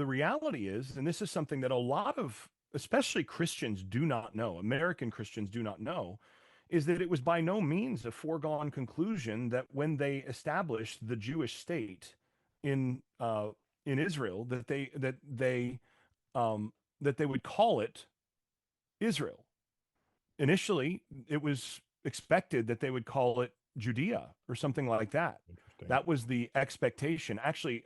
the reality is, and this is something that a lot of, especially Christians, do not know, American Christians do not know, is that it was by no means a foregone conclusion that when they established the Jewish state in Israel, that they would call it Israel. Initially, it was expected that they would call it Judea or something like that. Interesting. That was the expectation. Actually,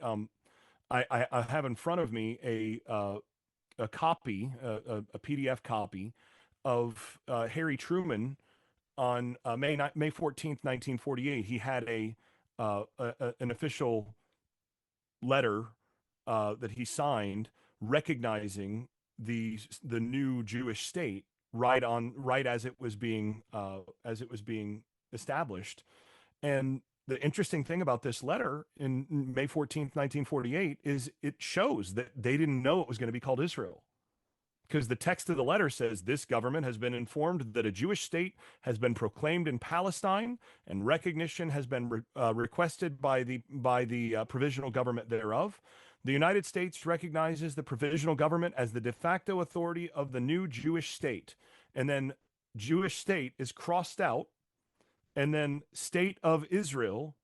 I have in front of me a copy, a PDF copy of Harry Truman on May 14th, 1948. He had an official letter that he signed recognizing the new Jewish state right as it was being established. And the interesting thing about this letter in May 14th, 1948 is it shows that they didn't know it was going to be called Israel. Because the text of the letter says this government has been informed that a Jewish state has been proclaimed in Palestine, and recognition has been requested by the provisional government thereof. The United States recognizes the provisional government as the de facto authority of the new Jewish state. And then Jewish state is crossed out, and then state of Israel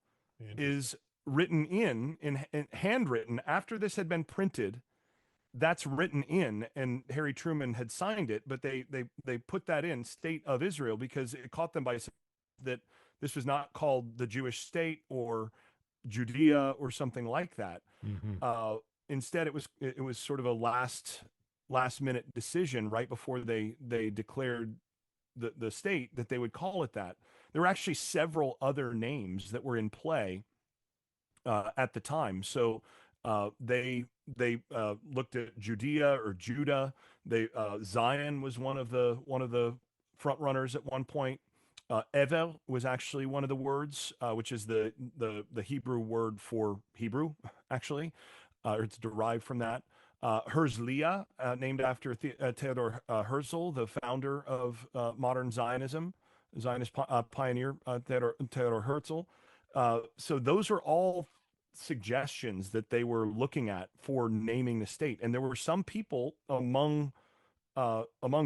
is written in handwritten after this had been printed. That's written in, and Harry Truman had signed it, but they put that in state of Israel because it caught them by that this was not called the Jewish state or Judea or something like that. Mm-hmm. Instead, it was sort of a last minute decision right before they declared the state that they would call it that. There were actually several other names that were in play at the time. So they looked at Judea or Judah. Zion was one of the front runners at one point. Evel was actually one of the words, which is the Hebrew word for Hebrew, actually, or it's derived from that. Herzliya, named after Theodor Herzl, the founder of modern Zionism, Zionist pioneer Theodor Herzl. So those are all suggestions that they were looking at for naming the state, and there were some people among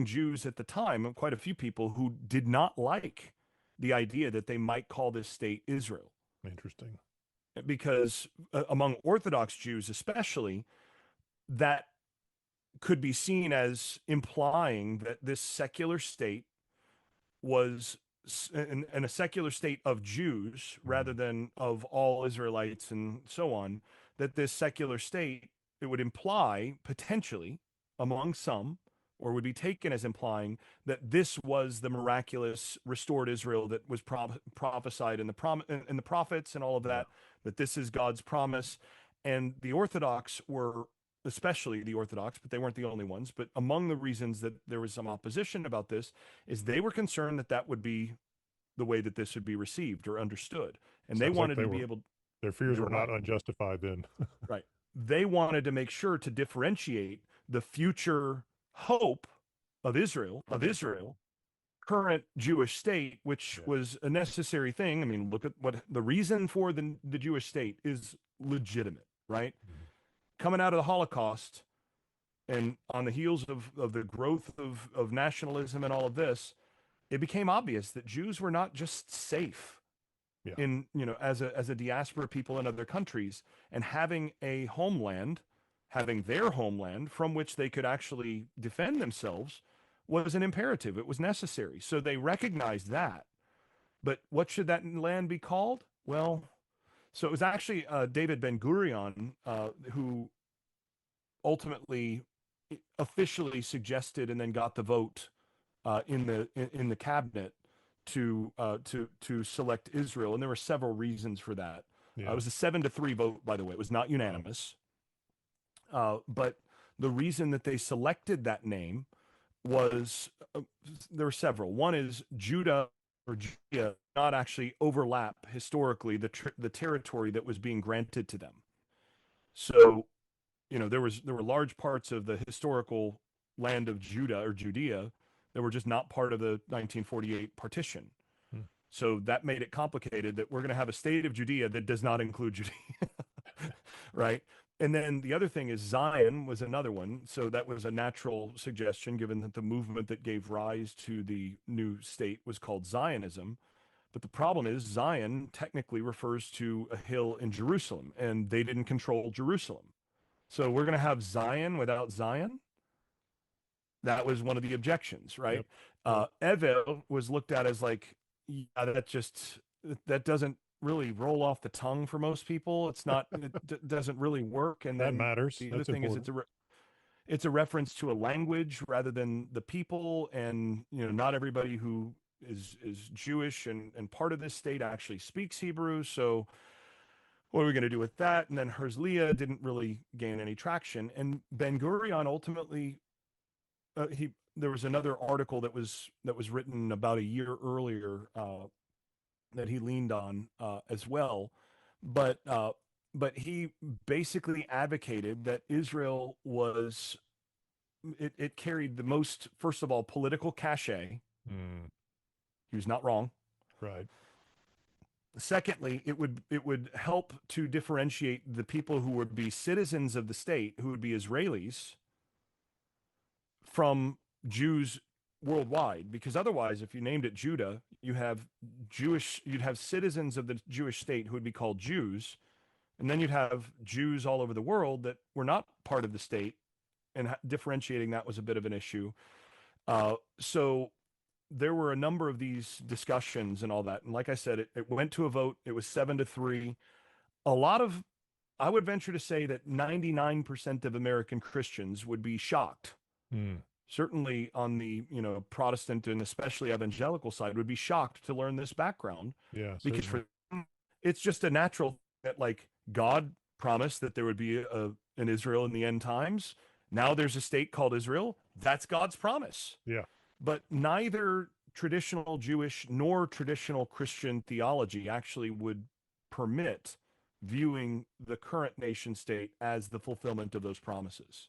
Jews at the time, quite a few people who did not like the idea that they might call this state Israel. Interesting. Because among Orthodox Jews especially, that could be seen as implying that this secular state was in a secular state of Jews rather than of all Israelites and so on, that this secular state, it would imply potentially among some, or would be taken as implying that this was the miraculous restored Israel that was prophesied in the prophets and all of that, that this is God's promise. And the Orthodox were, especially the Orthodox, but they weren't the only ones, but among the reasons that there was some opposition about this is they were concerned that that would be the way that this would be received or understood. And they wanted to be able... Their fears were not unjustified then. Right. They wanted to make sure to differentiate the future hope of Israel, current Jewish state, which was a necessary thing. I mean, look at what the reason for the Jewish state is legitimate, right? Coming out of the Holocaust and on the heels of the growth of nationalism and all of this, it became obvious that Jews were not just safe in, as a diaspora people in other countries, and having their homeland from which they could actually defend themselves was an imperative. It was necessary. So they recognized that. But what should that land be called? Well, so it was actually David Ben-Gurion who ultimately officially suggested and then got the vote in the cabinet to select Israel, and there were several reasons for that. It was a 7-3 vote, by the way. It was not unanimous, but the reason that they selected that name was there were several. One is Judah or Judea not actually overlap historically the territory that was being granted to them. So, there were large parts of the historical land of Judah or Judea that were just not part of the 1948 partition. So that made it complicated that we're going to have a state of Judea that does not include Judea, right? And then the other thing is Zion was another one. So that was a natural suggestion, given that the movement that gave rise to the new state was called Zionism. But the problem is Zion technically refers to a hill in Jerusalem, and they didn't control Jerusalem. So we're going to have Zion without Zion. That was one of the objections, right? Yep. Evel was looked at as like, yeah, that doesn't really roll off the tongue for most people. It's not, it doesn't really work. And That then matters. the other That's thing is important. it's a reference to a language rather than the people. And, you know, not everybody who is Jewish and part of this state actually speaks Hebrew. So what are we going to do with that? And then Herzliya didn't really gain any traction. And Ben Gurion ultimately, there was another article that was written about a year earlier that he leaned on as well, but he basically advocated that Israel was it carried the most, first of all, political cachet. Mm, He was not wrong. right. Secondly, it would help to differentiate the people who would be citizens of the state, who would be Israelis, from Jews worldwide. Because otherwise, if you named it Judah, you'd have citizens of the Jewish state who would be called Jews, and then you'd have Jews all over the world that were not part of the state, and differentiating that was a bit of an issue. So there were a number of these discussions and all that. And like I said, it went to a vote. It was 7-3. I would venture to say that 99% of American Christians would be shocked. Mm, Certainly on the, Protestant and especially evangelical side would be shocked to learn this background, yeah, because certainly. for them, it's just a natural that, like, God promised that there would be an Israel in the end times. Now there's a state called Israel. That's God's promise. Yeah. But neither traditional Jewish nor traditional Christian theology actually would permit viewing the current nation state as the fulfillment of those promises.